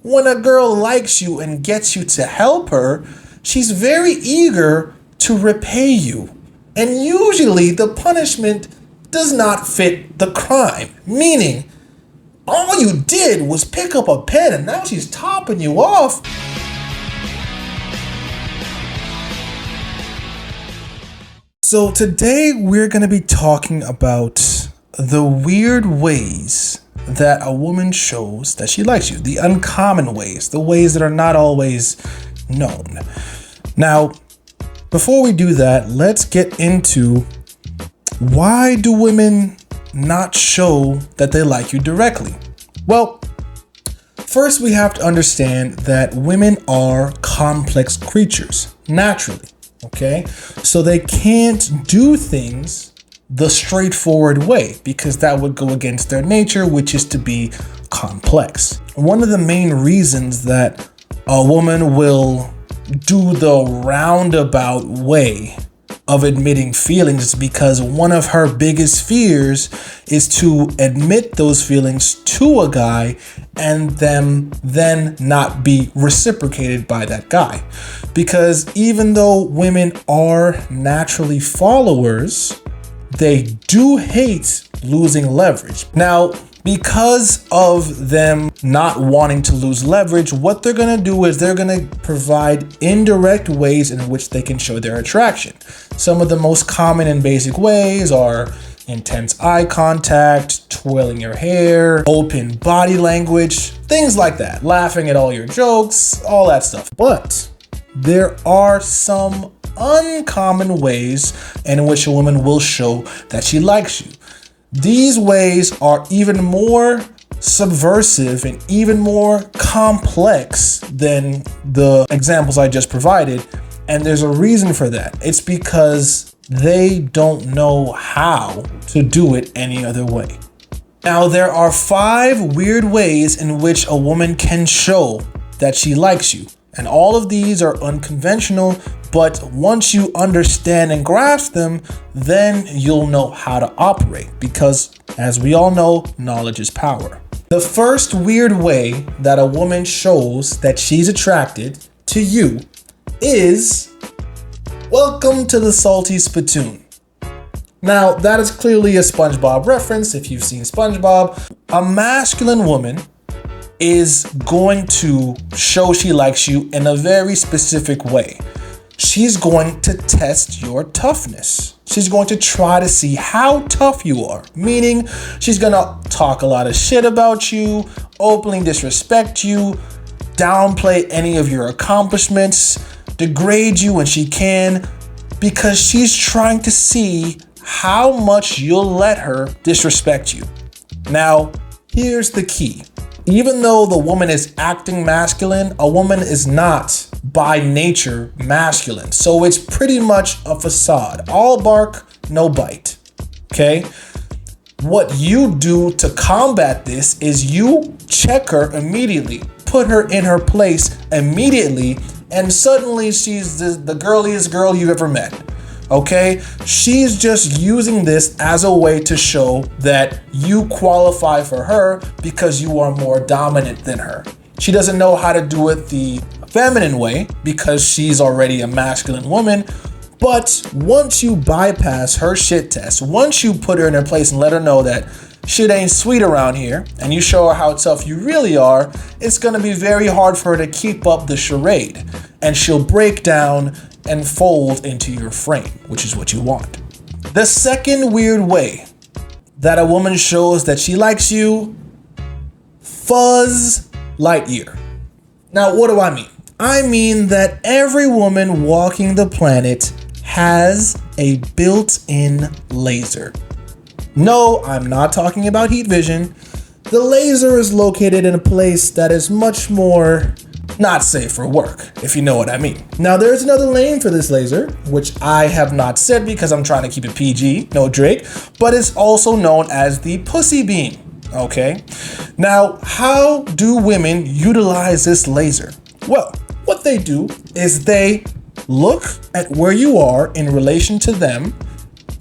When a girl likes you and gets you to help her, she's very eager to repay you. And usually the punishment does not fit the crime. Meaning, all you did was pick up a pen and now she's topping you off. So today we're going to be talking about the weird ways that a woman shows that she likes you. The uncommon ways, the ways that are not always known. Now, before we do that, let's get into why do women not show that they like you directly? Well, first we have to understand that women are complex creatures, naturally. Okay, so they can't do things the straightforward way because that would go against their nature, which is to be complex. One of the main reasons that a woman will do the roundabout way of admitting feelings is because one of her biggest fears is to admit those feelings to a guy and them then not be reciprocated by that guy. Because even though women are naturally followers, they do hate losing leverage. Now, because of them not wanting to lose leverage, what they're gonna do is they're gonna provide indirect ways in which they can show their attraction. Some of the most common and basic ways are intense eye contact, twirling your hair, open body language, things like that, laughing at all your jokes, all that stuff. But there are some uncommon ways in which a woman will show that she likes you. These ways are even more subversive and even more complex than the examples I just provided. And there's a reason for that. It's because they don't know how to do it any other way. Now, there are 5 weird ways in which a woman can show that she likes you. And all of these are unconventional, but once you understand and grasp them, then you'll know how to operate because, as we all know, knowledge is power. The first weird way that a woman shows that she's attracted to you is, welcome to the salty spittoon. Now, that is clearly a SpongeBob reference if you've seen SpongeBob. A masculine woman is going to show she likes you in a very specific way. She's going to test your toughness. She's going to try to see how tough you are, meaning she's gonna talk a lot of shit about you, openly disrespect you, downplay any of your accomplishments, degrade you when she can, because she's trying to see how much you'll let her disrespect you. Now, here's the key. Even though the woman is acting masculine, a woman is not by nature masculine. So it's pretty much a facade. All bark, no bite. Okay? What you do to combat this is you check her immediately, put her in her place immediately, and suddenly she's the girliest girl you've ever met. Okay? She's just using this as a way to show that you qualify for her because you are more dominant than her. She doesn't know how to do it the feminine way because she's already a masculine woman. But once you bypass her shit test, once you put her in her place and let her know that shit ain't sweet around here, and you show her how tough you really are, it's gonna be very hard for her to keep up the charade. And she'll break down and fold into your frame, which is what you want. The second weird way that a woman shows that she likes you, fuzz Lightyear. Now, what do I mean? I mean that every woman walking the planet has a built-in laser. No, I'm not talking about heat vision. The laser is located in a place that is much more not safe for work, if you know what I mean. Now, there's another name for this laser, which I have not said because I'm trying to keep it PG, no Drake, but it's also known as the pussy beam, okay? Now, how do women utilize this laser? Well, what they do is they look at where you are in relation to them,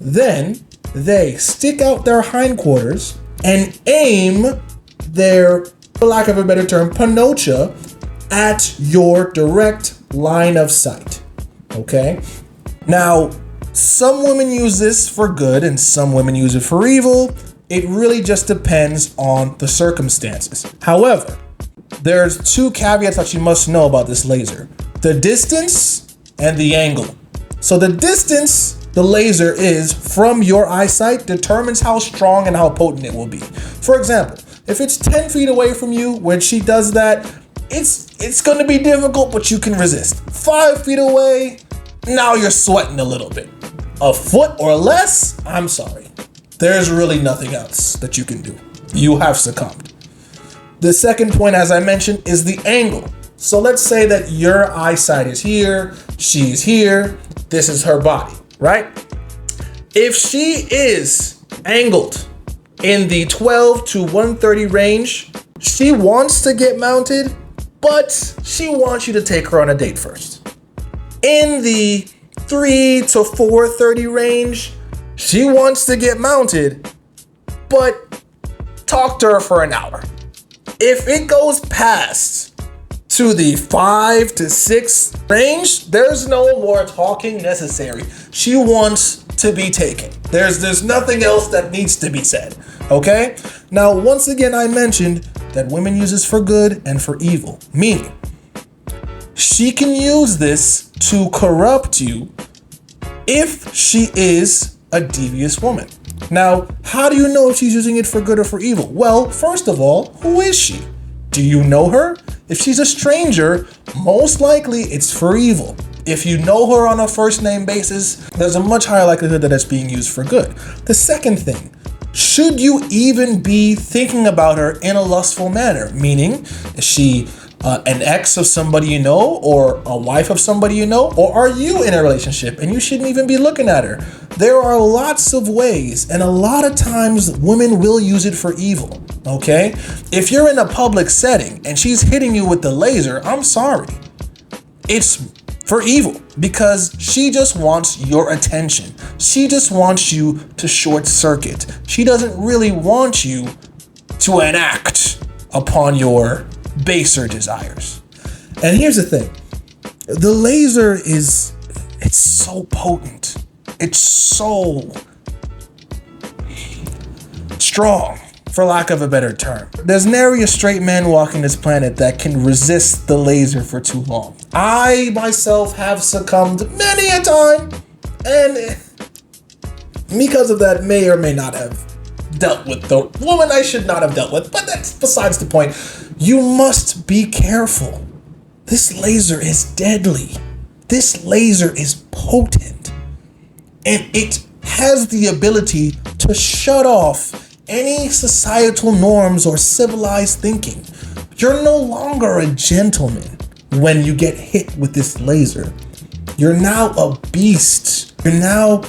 then they stick out their hindquarters and aim their for lack of a better term, panocha at your direct line of sight. Okay? Now, some women use this for good and some women use it for evil. It really just depends on the circumstances. However, there's two caveats that you must know about this laser: the distance and the angle. So the distance the laser is from your eyesight determines how strong and how potent it will be. For example, if it's 10 feet away from you when she does that, it's gonna be difficult, but you can resist. 5 feet away, now you're sweating a little bit. A foot or less, I'm sorry. There's really nothing else that you can do. You have succumbed. The second point, as I mentioned, is the angle. So let's say that your eyesight is here, she's here, this is her body, right? If she is angled in the 12 to 130 range, she wants to get mounted, but she wants you to take her on a date first. In the 3 to 430 range, she wants to get mounted, but talk to her for an hour. If it goes past to the 5 to 6 range, there's no more talking necessary. She wants to be taken. There's nothing else that needs to be said, okay? Now, once again, I mentioned that women use this for good and for evil, meaning she can use this to corrupt you if she is a devious woman. Now, how do you know if she's using it for good or for evil? Well, first of all, who is she? Do you know her? If she's a stranger, most likely it's for evil. If you know her on a first name basis, there's a much higher likelihood that it's being used for good. The second thing, should you even be thinking about her in a lustful manner? Meaning, is she an ex of somebody you know, or a wife of somebody you know, or are you in a relationship and you shouldn't even be looking at her? There are lots of ways, and a lot of times women will use it for evil, okay? If you're in a public setting and she's hitting you with the laser, I'm sorry. It's for evil because she just wants your attention. She just wants you to short circuit. She doesn't really want you to enact upon your baser desires. And here's the thing. The laser it's so potent. It's so strong, for lack of a better term. There's nary a straight man walking this planet that can resist the laser for too long. I myself have succumbed many a time, and because of that may or may not have dealt with the woman I should not have dealt with, but that's besides the point. You must be careful. This laser is deadly. This laser is potent. And it has the ability to shut off any societal norms or civilized thinking. You're no longer a gentleman when you get hit with this laser. You're now a beast. You're now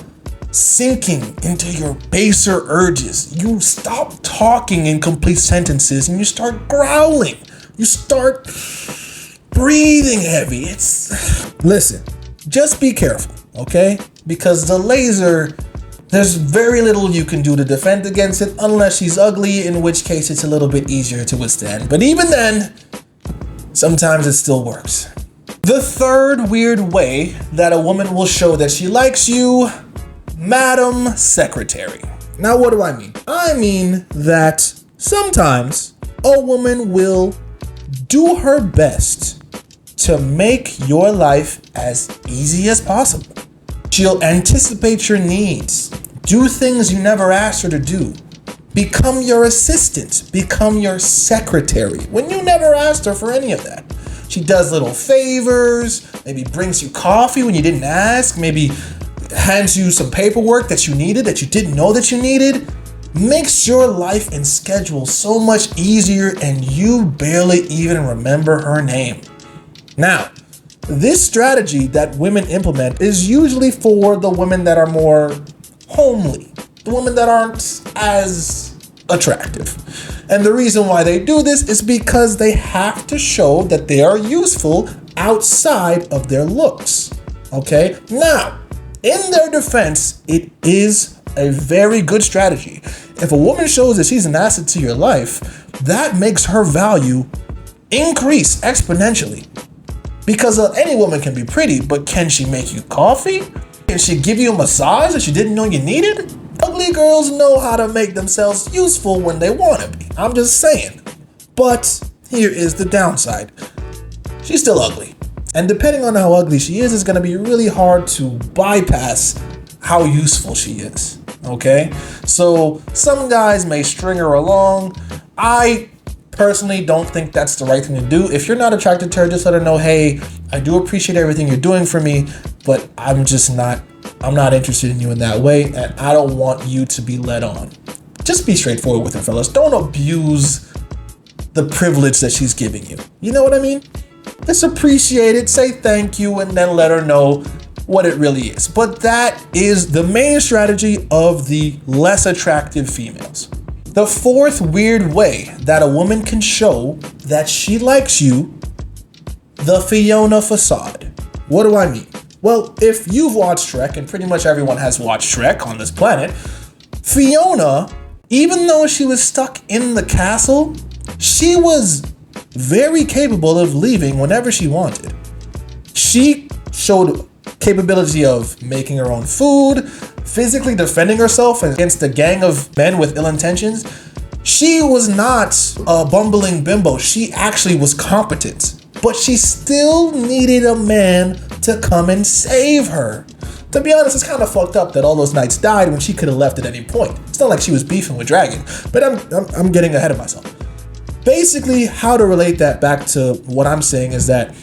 sinking into your baser urges. You stop talking in complete sentences and you start growling. You start breathing heavy. Listen, just be careful, okay? Because the laser, there's very little you can do to defend against it unless she's ugly, in which case it's a little bit easier to withstand. But even then, sometimes it still works. The third weird way that a woman will show that she likes you, Madam Secretary. Now, what do I mean? I mean that sometimes a woman will do her best to make your life as easy as possible. She'll anticipate your needs, do things you never asked her to do, become your assistant, become your secretary, when you never asked her for any of that. She does little favors, maybe brings you coffee when you didn't ask, maybe hands you some paperwork that you needed that you didn't know that you needed. Makes your life and schedule so much easier and you barely even remember her name. Now, this strategy that women implement is usually for the women that are more homely, the women that aren't as attractive. And the reason why they do this is because they have to show that they are useful outside of their looks. Okay? Now, in their defense, it is a very good strategy. If a woman shows that she's an asset to your life, that makes her value increase exponentially. Because any woman can be pretty, but can she make you coffee? Can she give you a massage that you didn't know you needed? Ugly girls know how to make themselves useful when they want to be. I'm just saying. But here is the downside. She's still ugly. And depending on how ugly she is, it's going to be really hard to bypass how useful she is. Okay? So some guys may string her along. I personally don't think that's the right thing to do. If you're not attracted to her, just let her know, hey, I do appreciate everything you're doing for me, but I'm not interested in you in that way, and I don't want you to be led on. Just be straightforward with her, fellas. Don't abuse the privilege that she's giving you. You know what I mean? Just appreciate it, say thank you, and then let her know what it really is. But that is the main strategy of the less attractive females. The fourth weird way that a woman can show that she likes you, the Fiona facade. What do I mean? Well, if you've watched Shrek, and pretty much everyone has watched Shrek on this planet, Fiona, even though she was stuck in the castle, she was very capable of leaving whenever she wanted. She showed capability of making her own food, physically defending herself against a gang of men with ill intentions. She was not a bumbling bimbo. She actually was competent, but she still needed a man to come and save her. To be honest, it's kind of fucked up that all those knights died when she could have left at any point. It's not like she was beefing with Dragon, but I'm getting ahead of myself. Basically, how to relate that back to what I'm saying is that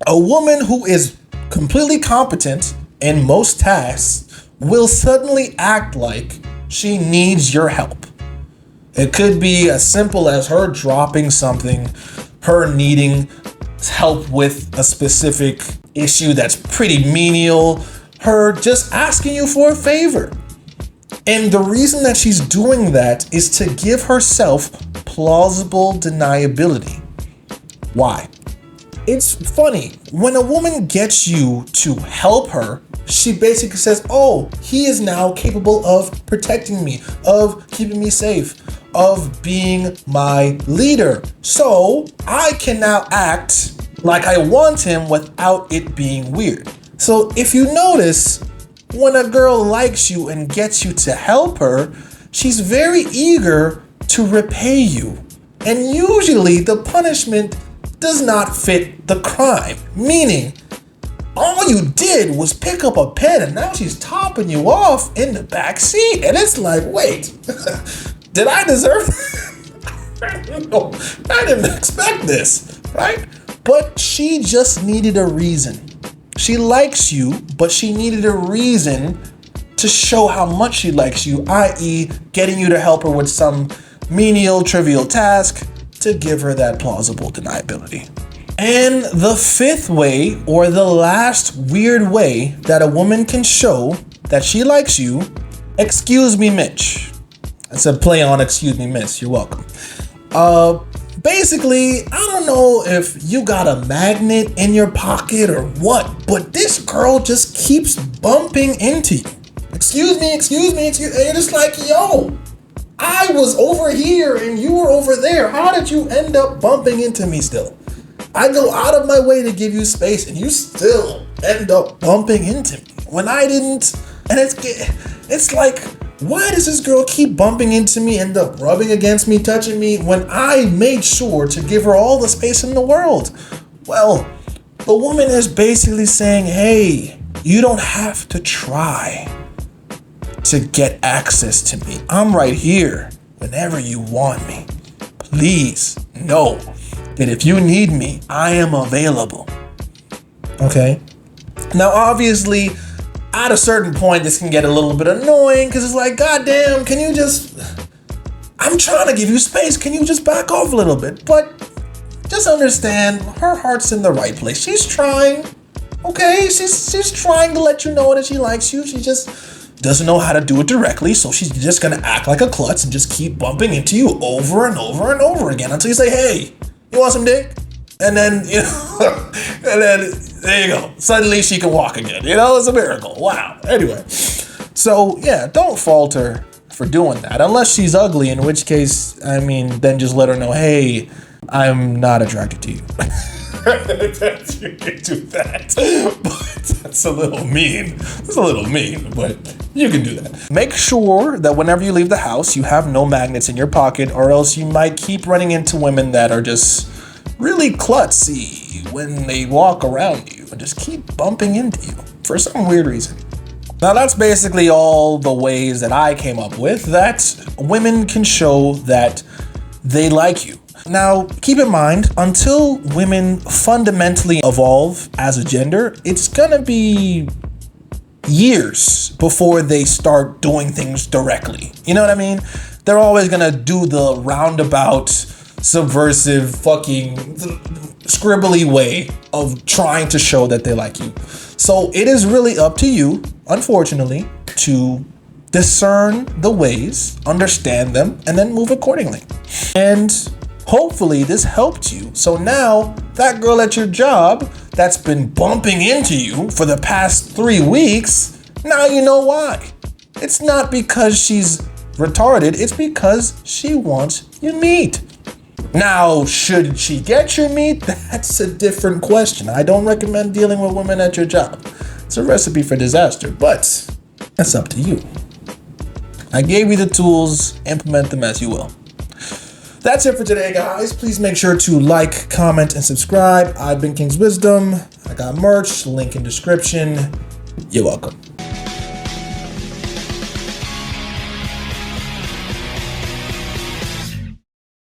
a woman who is completely competent in most tasks will suddenly act like she needs your help. It could be as simple as her dropping something, her needing help with a specific issue that's pretty menial, her just asking you for a favor. And the reason that she's doing that is to give herself plausible deniability. Why? It's funny. When a woman gets you to help her, she basically says, oh, he is now capable of protecting me, of keeping me safe, of being my leader. So I can now act like I want him without it being weird. So if you notice, when a girl likes you and gets you to help her, she's very eager to repay you. And usually the punishment does not fit the crime. Meaning, all you did was pick up a pen and now she's topping you off in the back seat. And it's like, wait, did I deserve that? No, I didn't expect this, right? But she just needed a reason. She likes you, but she needed a reason to show how much she likes you, i.e. getting you to help her with some menial, trivial task to give her that plausible deniability. And the fifth way, or the last weird way that a woman can show that she likes you, excuse me, Mitch. It's a play on excuse me, miss. You're welcome. Basically, I don't know if you got a magnet in your pocket or what, but this girl just keeps bumping into you. Excuse me, and you're just like, yo, I was over here and you were over there. How did you end up bumping into me still? I go out of my way to give you space and you still end up bumping into me when I didn't. And it's like, why does this girl keep bumping into me, end up rubbing against me, touching me, when I made sure to give her all the space in the world? Well, the woman is basically saying, hey, you don't have to try to get access to me. I'm right here whenever you want me. Please know that if you need me, I am available. Okay? Now, obviously, at a certain point, this can get a little bit annoying because it's like, goddamn, can you just, I'm trying to give you space. Can you just back off a little bit? But just understand, her heart's in the right place. She's trying, okay? She's trying to let you know that she likes you. She just doesn't know how to do it directly. So she's just going to act like a klutz and just keep bumping into you over and over and over again until you say, hey, you want some dick? And then, you know, and then there you go. Suddenly she can walk again. You know, it's a miracle. Wow. Anyway, So yeah, don't falter for doing that. Unless she's ugly, in which case, I mean, then just let her know, hey, I'm not attracted to you. You can do that. But that's a little mean. It's a little mean, but you can do that. Make sure that whenever you leave the house, you have no magnets in your pocket, or else you might keep running into women that are just really klutzy when they walk around you and just keep bumping into you for some weird reason. Now that's basically all the ways that I came up with that women can show that they like you. Now, keep in mind, until women fundamentally evolve as a gender, it's gonna be years before they start doing things directly. You know what I mean? They're always gonna do the roundabout, subversive, fucking scribbly way of trying to show that they like you. So it is really up to you, unfortunately, to discern the ways, understand them, and then move accordingly. And hopefully this helped you. So now that girl at your job that's been bumping into you for the past 3 weeks, now you know why. It's not because she's retarded, it's because she wants your meat. Now, should she get your meat? That's a different question. I don't recommend dealing with women at your job. It's a recipe for disaster, but that's up to you. I gave you the tools, implement them as you will. That's it for today, guys. Please make sure to like, comment, and subscribe. I've been King's Wisdom. I got merch, link in description. You're welcome.